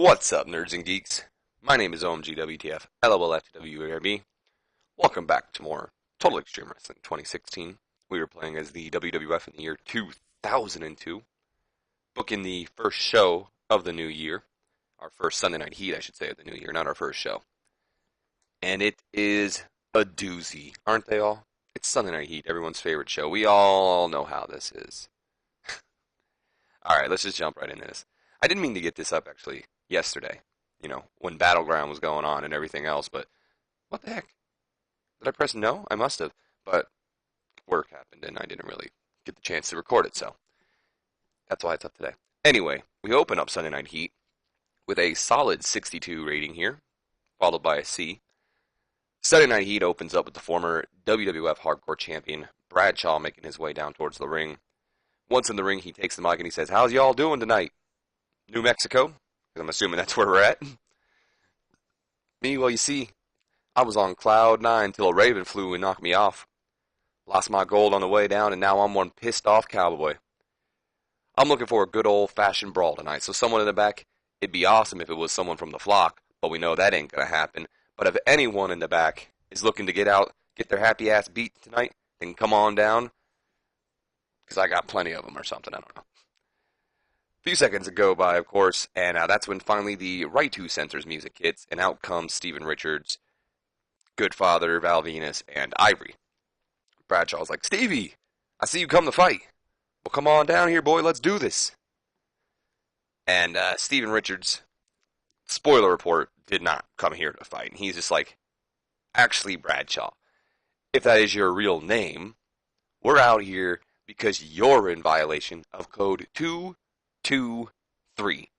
What's up, nerds and geeks? My name is OMGWTF, LOLFWARB. Welcome back to more Total Extreme Wrestling 2016. We were playing as the WWF in the year 2002, booking the first show of the new year. Our first Sunday Night Heat, I should say, of the new year, not our first show. And it is a doozy, aren't they all? It's Sunday Night Heat, everyone's favorite show. We all know how this is. Alright, let's just jump right into this. I didn't mean to get this up, actually, yesterday, when Battleground was going on and everything else, but what the heck? Did I press no? I must have, but work happened and I didn't really get the chance to record it, so that's why it's up today. Anyway, we open up Sunday Night Heat with a solid 62 rating here, followed by a C. Sunday Night Heat opens up with the former WWF Hardcore Champion Bradshaw making his way down towards the ring. Once in the ring, he takes the mic and he says, "How's y'all doing tonight? New Mexico?" Because I'm assuming that's where we're at. Me, well, you see, I was on cloud 9 till a raven flew and knocked me off. Lost my gold on the way down, and now I'm one pissed off cowboy. I'm looking for a good old-fashioned brawl tonight, so someone in the back, it'd be awesome if it was someone from the flock, but we know that ain't gonna happen. But if anyone in the back is looking to get out, get their happy ass beat tonight, then come on down, because I got plenty of them or something, I don't know. A few seconds go by, of course, and that's when finally the Right to Censor's music hits, and out comes Steven Richards, Goodfather, Val Venus, and Ivory. Bradshaw's like, "Stevie, I see you come to fight. Well, come on down here, boy, let's do this." And Steven Richards, spoiler report, did not come here to fight. And he's just like, "Actually, Bradshaw, if that is your real name, we're out here because you're in violation of code 223,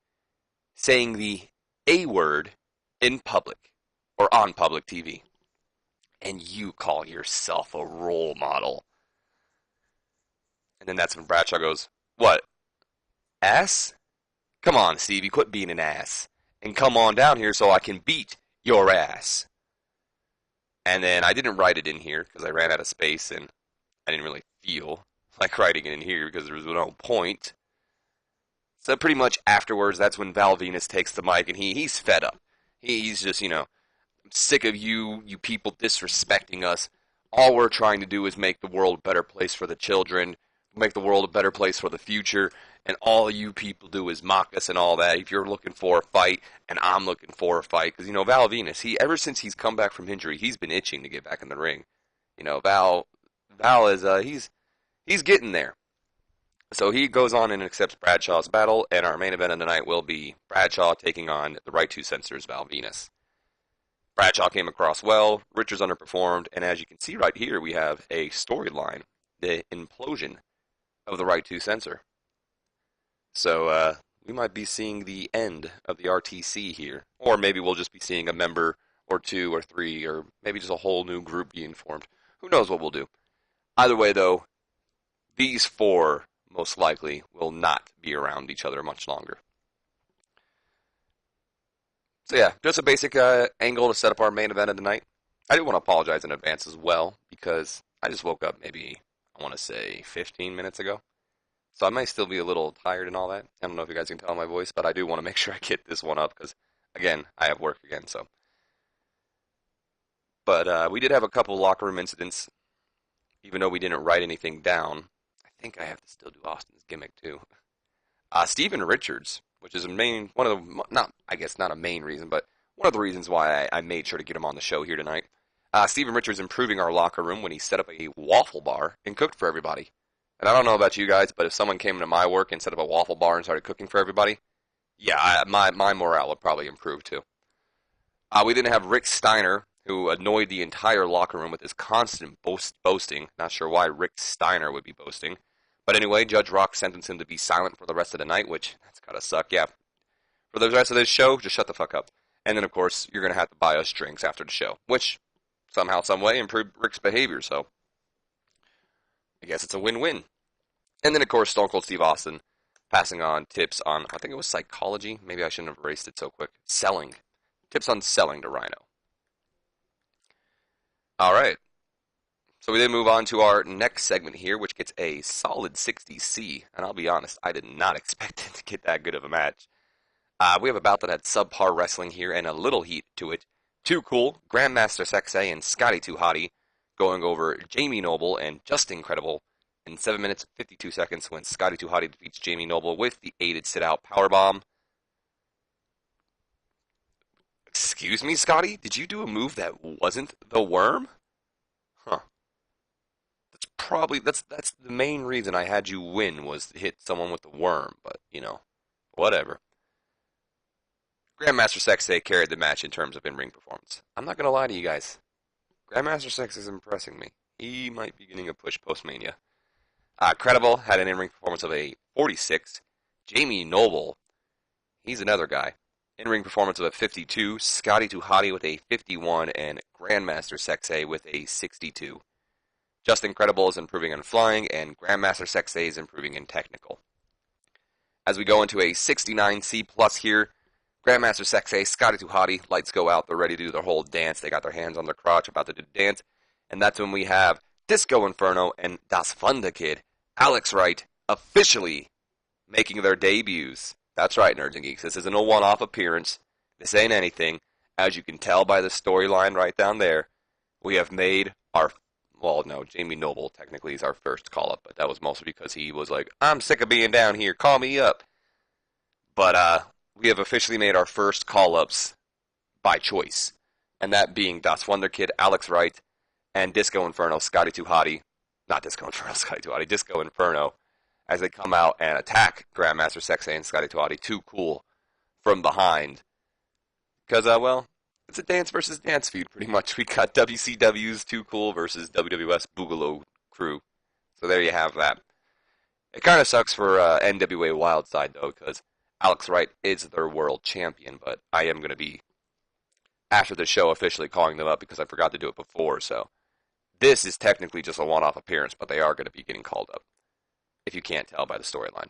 saying the A word in public or on public TV. And you call yourself a role model." And then that's when Bradshaw goes, "What? Ass? Come on, Stevie, quit being an ass. And come on down here so I can beat your ass." And then I didn't write it in here because I ran out of space and I didn't really feel like writing it in here because there was no point. So pretty much afterwards, that's when Val Venus takes the mic and he's fed up. He's just, "I'm sick of you people disrespecting us. All we're trying to do is make the world a better place for the children, make the world a better place for the future, and all you people do is mock us and all that. If you're looking for a fight, and I'm looking for a fight," because, Val Venus, ever since he's come back from injury, he's been itching to get back in the ring. Val is, he's getting there. So he goes on and accepts Bradshaw's battle, and our main event of the night will be Bradshaw taking on the Right to Censor's Val Venus. Bradshaw came across well, Richards underperformed, and as you can see right here, we have a storyline, the implosion of the Right to Censor. So we might be seeing the end of the RTC here, or maybe we'll just be seeing a member or two or three, or maybe just a whole new group being formed. Who knows what we'll do. Either way, though, these four most likely will not be around each other much longer. So yeah, just a basic angle to set up our main event of the night. I do want to apologize in advance as well, because I just woke up maybe, I want to say, 15 minutes ago. So I might still be a little tired and all that. I don't know if you guys can tell my voice, but I do want to make sure I get this one up, because, again, I have work again, so. But we did have a couple locker room incidents, even though we didn't write anything down. I think I have to still do Austin's gimmick, too. Steven Richards, which is not a main reason, but one of the reasons why I made sure to get him on the show here tonight. Steven Richards improving our locker room when he set up a waffle bar and cooked for everybody. And I don't know about you guys, but if someone came into my work and set up a waffle bar and started cooking for everybody, yeah, my morale would probably improve too. We didn't have Rick Steiner, who annoyed the entire locker room with his constant boasting. Not sure why Rick Steiner would be boasting. But anyway, Judge Rock sentenced him to be silent for the rest of the night, which, that's gotta suck, yeah. For the rest of this show, just shut the fuck up. And then, of course, you're gonna have to buy us drinks after the show, which, somehow, someway, improved Rick's behavior, so I guess it's a win-win. And then, of course, Stone Cold Steve Austin passing on tips on, I think it was psychology, maybe I shouldn't have erased it so quick, selling. Tips on selling to Rhino. Alright. So we then move on to our next segment here, which gets a solid 60C. And I'll be honest, I did not expect it to get that good of a match. We have a bout that had subpar wrestling here and a little heat to it. Too Cool, Grandmaster Sexay, and Scotty Too Hottie going over Jamie Noble and Just Incredible in 7 minutes 52 seconds when Scotty Too Hottie defeats Jamie Noble with the aided sit-out powerbomb. Excuse me, Scotty? Did you do a move that wasn't the worm? Huh. That's the main reason I had you win was to hit someone with the worm, but whatever. Grandmaster Sexay carried the match in terms of in-ring performance. I'm not gonna lie to you guys. Grandmaster Sex is impressing me. He might be getting a push post-Mania. Credible had an in-ring performance of a 46. Jamie Noble, he's another guy. In-ring performance of a 52. Scotty Too Hottie with a 51. And Grandmaster Sexay with a 62. Just Incredible is improving in flying, and Grandmaster Sexay is improving in technical. As we go into a 69C plus here, Grandmaster Sexay, Scotty Too Hottie, lights go out, they're ready to do their whole dance. They got their hands on their crotch, about to do the dance. And that's when we have Disco Inferno and Das Wunderkid, Alex Wright, officially making their debuts. That's right, Nerds and Geeks. This isn't a one-off appearance. This ain't anything. As you can tell by the storyline right down there, we have made our... Well, no, Jamie Noble technically is our first call-up, but that was mostly because he was like, I'm sick of being down here, call me up. But, we have officially made our first call-ups by choice. And that being Das Wunderkid, Alex Wright, and Disco Inferno, Scotty Too Hottie. Not Disco Inferno, Scotty Too Hottie, Disco Inferno. As they come out and attack Grandmaster Sexay and Scotty Too Hottie, Too Cool, from behind. Because, it's a dance versus dance feud, pretty much. We got WCW's Too Cool versus WWF's Boogaloo Crew. So there you have that. It kind of sucks for NWA Wildside, though, because Alex Wright is their world champion, but I am going to be, after the show, officially calling them up because I forgot to do it before, so this is technically just a one-off appearance, but they are going to be getting called up, if you can't tell by the storyline.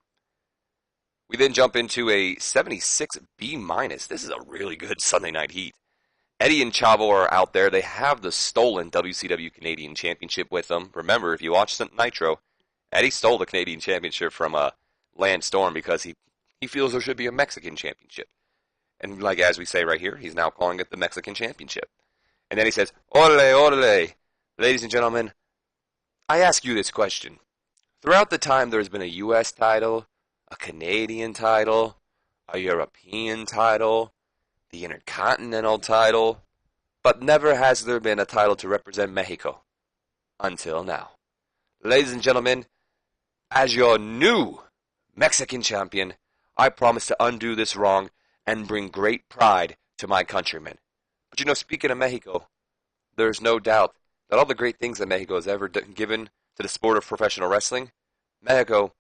We then jump into a 76B-. This is a really good Sunday Night Heat. Eddie and Chavo are out there. They have the stolen WCW Canadian Championship with them. Remember, if you watch Nitro, Eddie stole the Canadian Championship from Lance Storm because he feels there should be a Mexican Championship. And like as we say right here, he's now calling it the Mexican Championship. And then he says, Orale, orale. Ladies and gentlemen, I ask you this question. Throughout the time there's been a U.S. title, a Canadian title, a European title, the Intercontinental title, but never has there been a title to represent Mexico. Until now. Ladies and gentlemen, as your new Mexican champion, I promise to undo this wrong and bring great pride to my countrymen. But speaking of Mexico, there's no doubt that all the great things that Mexico has ever given to the sport of professional wrestling, Mexico,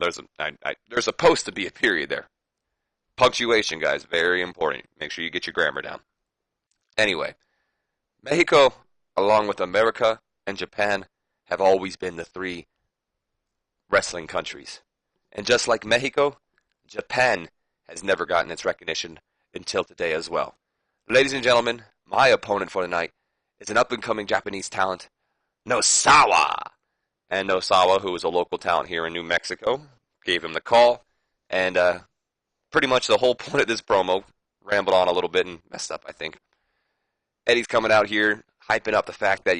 there's supposed to be a period there. Punctuation, guys, very important. Make sure you get your grammar down. Anyway, Mexico, along with America and Japan, have always been the three wrestling countries. And just like Mexico, Japan has never gotten its recognition until today as well. Ladies and gentlemen, my opponent for tonight is an up-and-coming Japanese talent, Nosawa. And Nosawa, who is a local talent here in New Mexico, gave him the call, and pretty much the whole point of this promo, rambled on a little bit and messed up, I think. Eddie's coming out here, hyping up the fact that,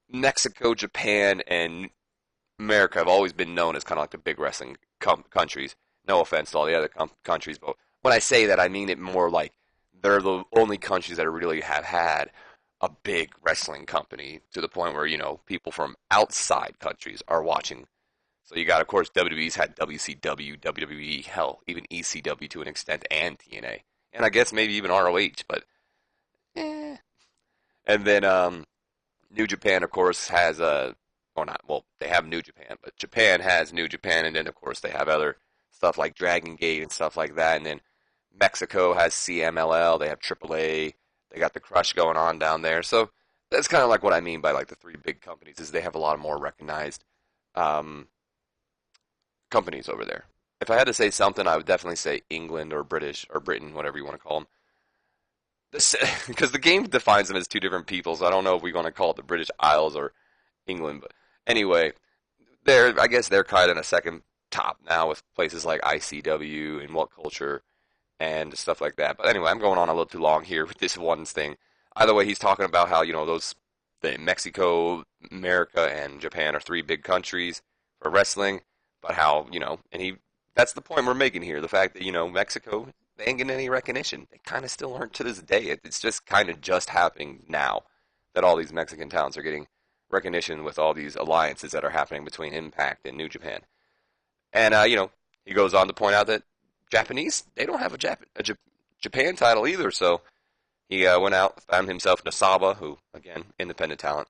Mexico, Japan, and America have always been known as kind of like the big wrestling countries. No offense to all the other countries, but when I say that, I mean it more like they're the only countries that really have had a big wrestling company to the point where, people from outside countries are watching. So you got, of course, WWE's had WCW, WWE, hell, even ECW to an extent, and TNA. And I guess maybe even ROH, but And then New Japan, of course, has they have New Japan, but Japan has New Japan, and then, of course, they have other stuff like Dragon Gate and stuff like that. And then Mexico has CMLL, they have AAA, they got the Crush going on down there. So that's kind of like what I mean by like the three big companies, is they have a lot more recognized companies over there. If I had to say something, I would definitely say England or British or Britain, whatever you want to call them. Because the game defines them as two different peoples. I don't know if we're going to call it the British Isles or England, but anyway, I guess they're kind of in a second top now with places like ICW and What Culture and stuff like that. But anyway, I'm going on a little too long here with this one thing. Either way, he's talking about how, the Mexico, America, and Japan are three big countries for wrestling, but how, that's the point we're making here. The fact that, Mexico, they ain't getting any recognition. They kind of still aren't to this day. It's just kind of just happening now that all these Mexican talents are getting recognition with all these alliances that are happening between Impact and New Japan. And, he goes on to point out that Japanese, they don't have a Japan title either, so he went out, found himself Nasaba, who, again, independent talent,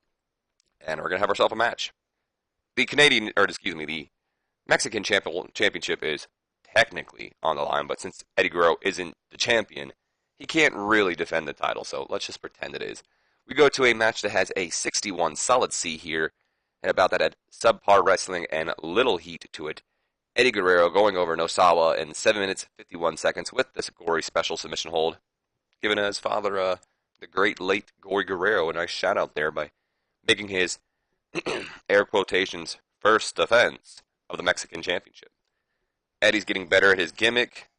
and we're going to have ourselves a match. The Mexican championship is technically on the line, but since Eddie Guerrero isn't the champion, he can't really defend the title, so let's just pretend it is. We go to a match that has a 61 solid C here, and about that had subpar wrestling and little heat to it. Eddie Guerrero going over Nosawa in 7 minutes 51 seconds with this gory special submission hold, giving his father, the great late Gory Guerrero, a nice shout out there by making his air quotations first defense of the Mexican championship. Eddie's getting better at his gimmick,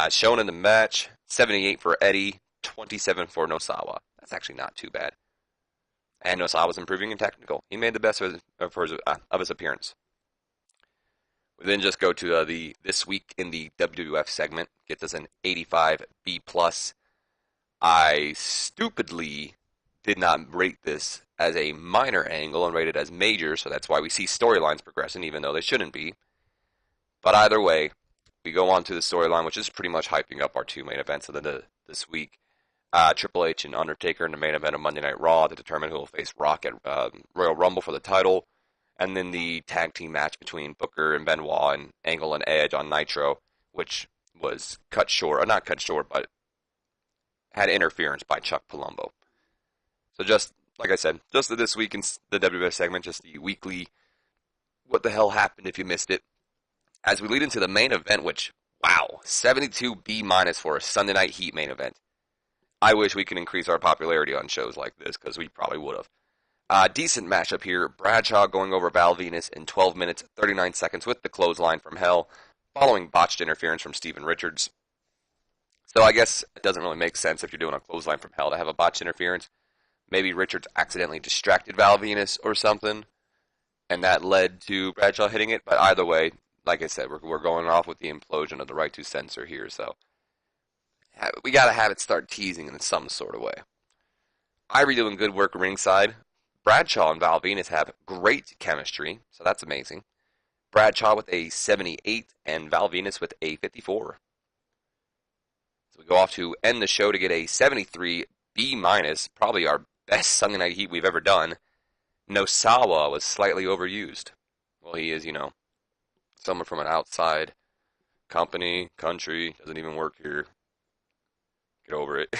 shown in the match. 78 for Eddie, 27 for Nosawa. That's actually not too bad. And Nosawa's improving in technical. He made the best of his appearance. We then just go to the This Week in the WWF segment. Gets us an 85 B+. I stupidly did not rate this as a minor angle and rated it as major, so that's why we see storylines progressing, even though they shouldn't be. But either way, we go on to the storyline, which is pretty much hyping up our two main events of this week. Triple H and Undertaker in the main event of Monday Night Raw to determine who will face Rock at Royal Rumble for the title. And then the tag team match between Booker and Benoit and Angle and Edge on Nitro, which was cut short, or not cut short, but had interference by Chuck Palumbo. So just, like I said, just this week in the WWF segment, just the weekly, what the hell happened if you missed it. As we lead into the main event, which, wow, 72 B- for a Sunday Night Heat main event. I wish we could increase our popularity on shows like this, because we probably would have. Decent matchup here. Bradshaw going over Val Venus in 12 minutes, 39 seconds with the clothesline from Hell, following botched interference from Steven Richards. So I guess it doesn't really make sense if you're doing a clothesline from Hell to have a botched interference. Maybe Richards accidentally distracted Val Venus or something, and that led to Bradshaw hitting it. But either way, like I said, we're going off with the implosion of the right to censor here, so we got to have it start teasing in some sort of way. Ivory doing good work ringside. Bradshaw and Val Venus have great chemistry, so that's amazing. Bradshaw with a 78 and Val Venus with a 54. So we go off to end the show to get a 73 B-, probably our best Sunday Night Heat we've ever done. Nosawa was slightly overused. Well, he is, someone from an outside country, doesn't even work here. Get over it.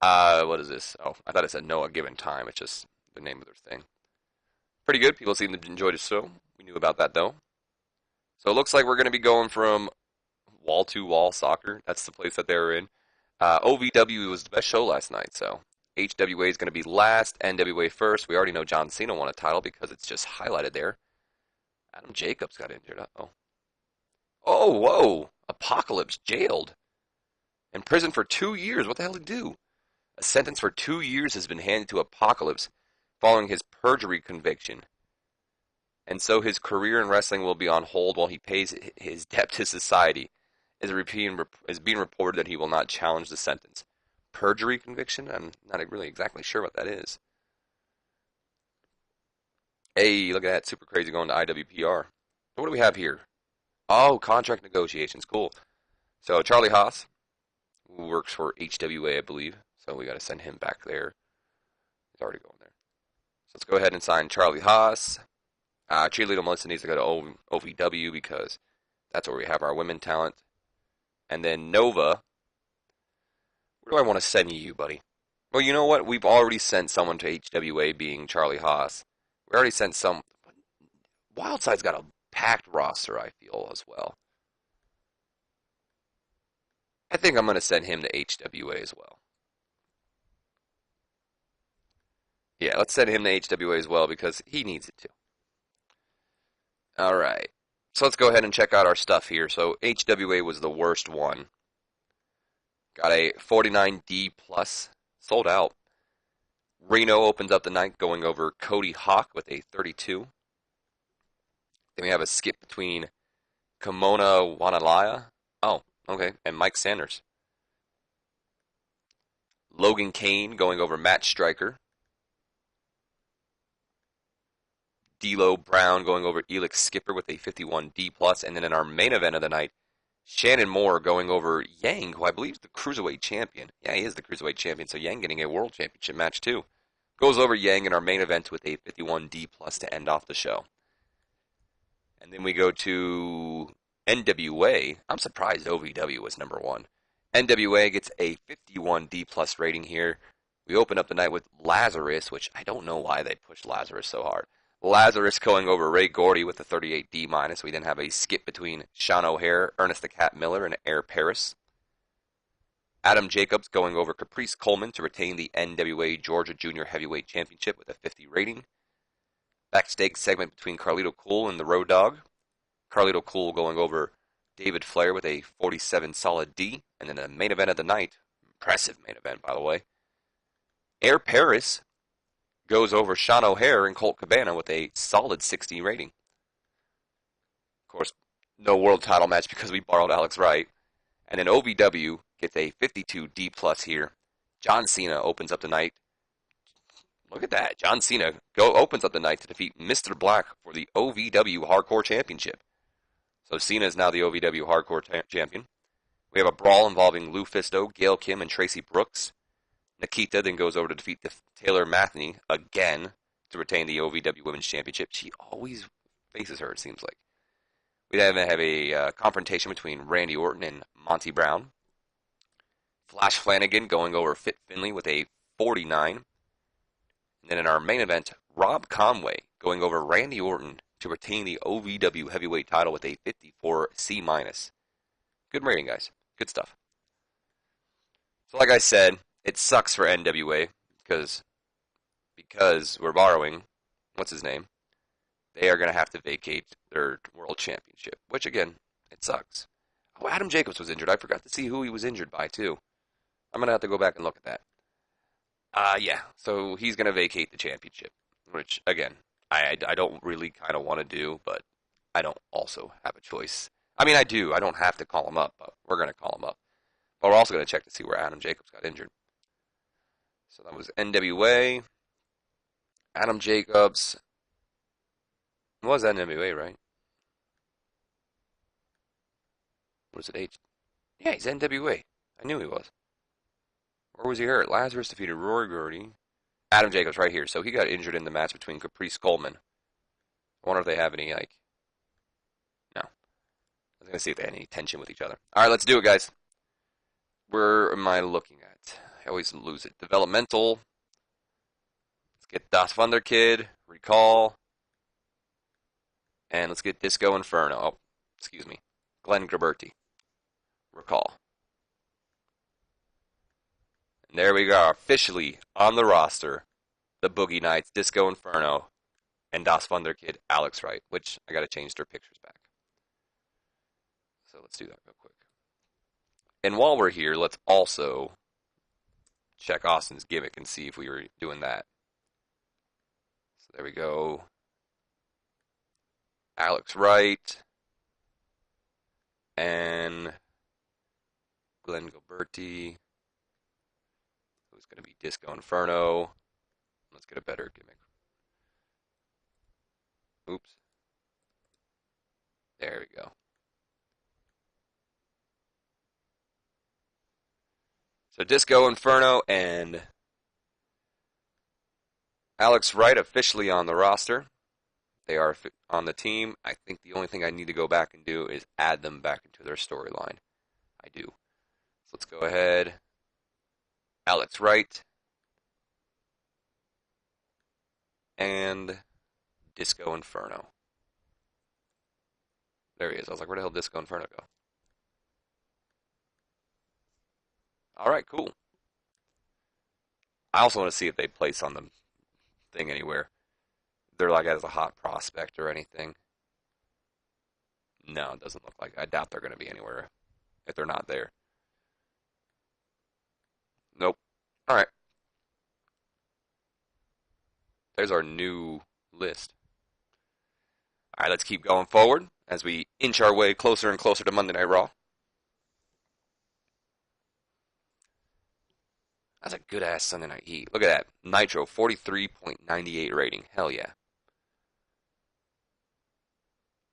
What is this? Oh, I thought it said no, a given time. It's just the name of their thing. Pretty good. People seem to enjoy the show. We knew about that, though. So it looks like we're going to be going from wall-to-wall soccer. That's the place that they were in. OVW was the best show last night, so HWA is going to be last, NWA first. We already know John Cena won a title because it's just highlighted there. Adam Jacobs got injured. Uh-oh. Oh, whoa. Apocalypse jailed. In prison for 2 years. What the hell did he do? A sentence for 2 years has been handed to Apocalypse following his perjury conviction. And so his career in wrestling will be on hold while he pays his debt to society. It is being reported that he will not challenge the sentence. Perjury conviction? I'm not really exactly sure what that is. Hey, look at that. Super crazy going to IWPR. So what do we have here? Oh, contract negotiations. Cool. So Charlie Haas, who works for HWA, I believe. So we got to send him back there. He's already going there. So let's go ahead and sign Charlie Haas. Cheerleader Melissa needs to go to OVW because that's where we have our women talent. And then Nova. Where do I want to send you, buddy? Well, you know what? We've already sent someone to HWA, being Charlie Haas. We already sent some. Wildside's got a packed roster, I feel, as well. I think I'm going to send him to HWA as well. Yeah, let's send him to HWA as well because he needs it too. Alright. So let's go ahead and check out our stuff here. So HWA was the worst one. Got a 49D plus, sold out. Reno opens up the night going over Cody Hawk with a 32. Then we have a skip between Kimona Wanalaya. Oh, okay, and Mike Sanders. Logan Kane going over Matt Stryker. D'Lo Brown going over Elix Skipper with a 51D plus, and then in our main event of the night, Shannon Moore going over Yang, who I believe is the Cruiserweight Champion. Yeah, he is the Cruiserweight Champion, so Yang getting a World Championship match too. Goes over Yang in our main event with a 51D plus to end off the show. And then we go to NWA. I'm surprised OVW was number one. NWA gets a 51D plus rating here. We open up the night with Lazarus, which I don't know why they pushed Lazarus so hard. Lazarus going over Ray Gordy with a 38D minus. We then have a skip between Sean O'Hare, Ernest the Cat Miller, and Air Paris. Adam Jacobs going over Caprice Coleman to retain the NWA Georgia Junior Heavyweight Championship with a 50 rating. Backstage segment between Carlito Cool and the Road Dogg. Carlito Cool going over David Flair with a 47 solid D. And then the main event of the night, impressive main event by the way, Air Paris goes over Sean O'Hare and Colt Cabana with a solid 60 rating. Of course, no world title match because we borrowed Alex Wright. And then OVW gets a 52D plus here. John Cena opens up the night. Look at that. John Cena opens up the night to defeat Mr. Black for the OVW Hardcore Championship. So Cena is now the OVW Hardcore Champion. We have a brawl involving Lou Fisto, Gail Kim, and Tracy Brooks. Nikita then goes over to defeat Taylor Mathney again to retain the OVW Women's Championship. She always faces her, it seems like. We then have a confrontation between Randy Orton and Monty Brown. Flash Flanagan going over Fit Finley with a 49. And then in our main event, Rob Conway going over Randy Orton to retain the OVW Heavyweight title with a 54C minus. Good rating, guys. Good stuff. So like I said, it sucks for NWA because we're borrowing, what's his name? They are going to have to vacate their world championship, which again, it sucks. Oh, Adam Jacobs was injured. I forgot to see who he was injured by too. I'm going to have to go back and look at that. Yeah, so he's going to vacate the championship, which again, I don't really kind of want to do, but I don't also have a choice. I mean, I do. I don't have to call him up, but we're going to call him up. But we're also going to check to see where Adam Jacobs got injured. So that was NWA. Adam Jacobs. It was NWA, right? Was it H? Yeah, he's NWA. I knew he was. Or was he hurt? Lazarus defeated Rory Gordy. Adam Jacobs right here. So he got injured in the match between Caprice Coleman. I wonder if they have any, like... No. I was going to see if they had any tension with each other. Alright, let's do it, guys. Where am I looking at? I always lose it. Developmental. Let's get Das Wunderkid. Recall. And let's get Disco Inferno. Oh, excuse me. Glenn Graberti. Recall. And there we go. Officially on the roster. The Boogie Nights, Disco Inferno, and Das Wunderkid, Alex Wright. Which, I gotta change their pictures back. So let's do that real quick. And while we're here, let's also check Austin's gimmick and see if we were doing that. So there we go. Alex Wright. And Glenn Gilberti. Who's going to be Disco Inferno. Let's get a better gimmick. Oops. There we go. So Disco Inferno and Alex Wright officially on the roster. They are on the team. I think the only thing I need to go back and do is add them back into their storyline. I do. So let's go ahead. Alex Wright. And Disco Inferno. There he is. I was like, where the hell did Disco Inferno go? Alright, cool. I also want to see if they place on the thing anywhere. They're like as a hot prospect or anything. No, it doesn't look like. I doubt they're going to be anywhere if they're not there. Nope. All right. There's our new list. All right, let's keep going forward as we inch our way closer and closer to Monday Night Raw. That's a good ass Sunday Night Heat. Look at that. Nitro, 43.98 rating. Hell yeah.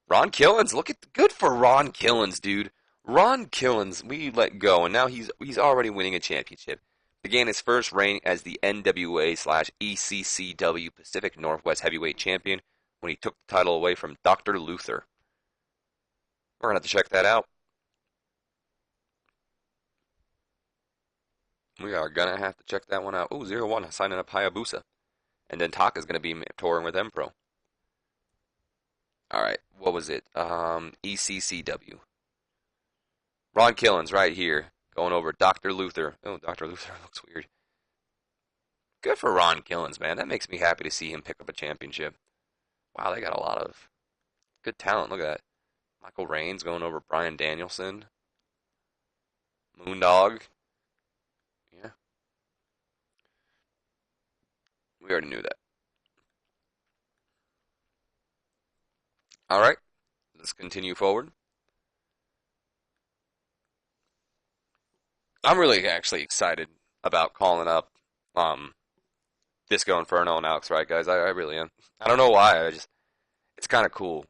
Ron Killens, look at good for Ron Killens, dude. Ron Killens, we let go, and now he's already winning a championship. Began his first reign as the NWA/ECCW Pacific Northwest Heavyweight Champion when he took the title away from Dr. Luther. We're gonna have to check that out. We are gonna have to check that one out. Ooh, 0-1 signing up Hayabusa, and then Taka's gonna be touring with Empro. All right, what was it? ECCW. Ron Killens right here, going over Dr. Luther. Oh, Dr. Luther looks weird. Good for Ron Killens, man. That makes me happy to see him pick up a championship. Wow, they got a lot of good talent. Look at that. Michael Reigns going over Bryan Danielson. Moondog. Yeah. We already knew that. All right, let's continue forward. I'm really actually excited about calling up Disco Inferno and Alex Wright, guys. I really am. I don't know why. It's kind of cool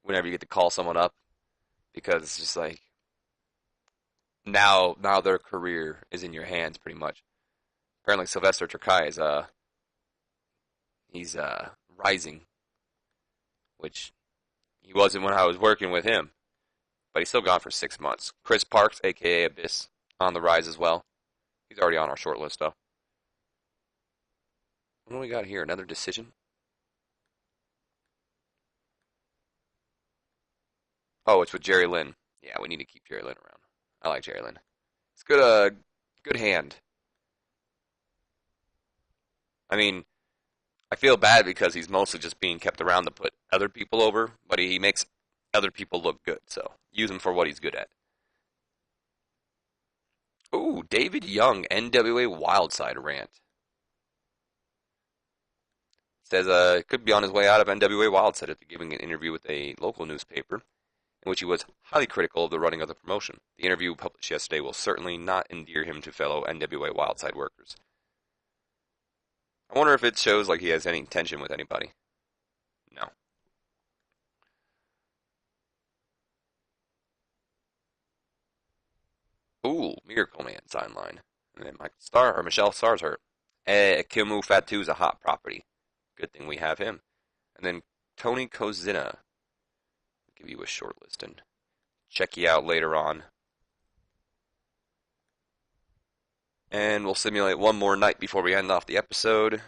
whenever you get to call someone up because it's just like now their career is in your hands pretty much. Apparently Sylvester Terkay is he's rising, which he wasn't when I was working with him, but he's still gone for 6 months. Chris Parks, aka Abyss, on the rise as well. He's already on our short list though. What do we got here? Another decision? Oh, it's with Jerry Lynn. Yeah, we need to keep Jerry Lynn around. I like Jerry Lynn. It's good hand. I mean, I feel bad because he's mostly just being kept around to put other people over, but he makes other people look good, so use him for what he's good at. Ooh, David Young, NWA Wildside rant. Says could be on his way out of NWA Wildside after giving an interview with a local newspaper in which he was highly critical of the running of the promotion. The interview published yesterday will certainly not endear him to fellow NWA Wildside workers. I wonder if it shows like he has any tension with anybody. No. Ooh, Miracle Man sign line. And then Michelle Starr's hurt. Kimu Fatu's a hot property. Good thing we have him. And then Tony Kozina. I'll give you a short list and check you out later on. And we'll simulate one more night before we end off the episode.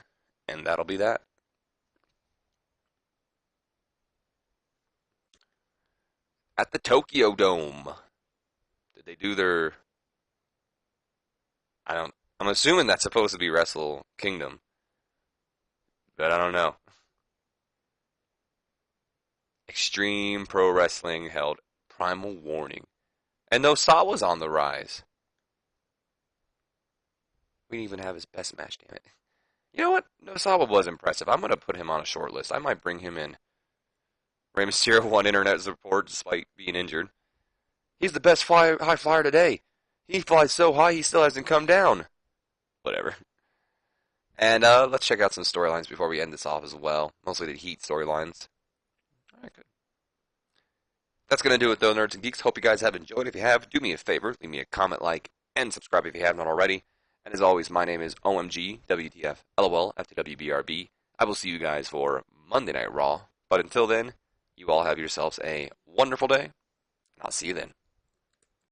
And that'll be that. At the Tokyo Dome. Did they do their... I'm assuming that's supposed to be Wrestle Kingdom. But I don't know. Extreme Pro Wrestling held Primal Warning. And Nosawa's on the rise. We didn't even have his best match, damn it. You know what? Nosawa was impressive. I'm going to put him on a short list. I might bring him in. Rey Mysterio won internet support despite being injured. He's the best high flyer today. He flies so high he still hasn't come down. Whatever. And let's check out some storylines before we end this off as well. Mostly the Heat storylines. Alright, good. That's going to do it though, nerds and geeks. Hope you guys have enjoyed. If you have, do me a favor. Leave me a comment, like, and subscribe if you haven't already. And as always, my name is OMG, WTF, LOL, FTWBRB. I will see you guys for Monday Night Raw. But until then, you all have yourselves a wonderful day. And I'll see you then.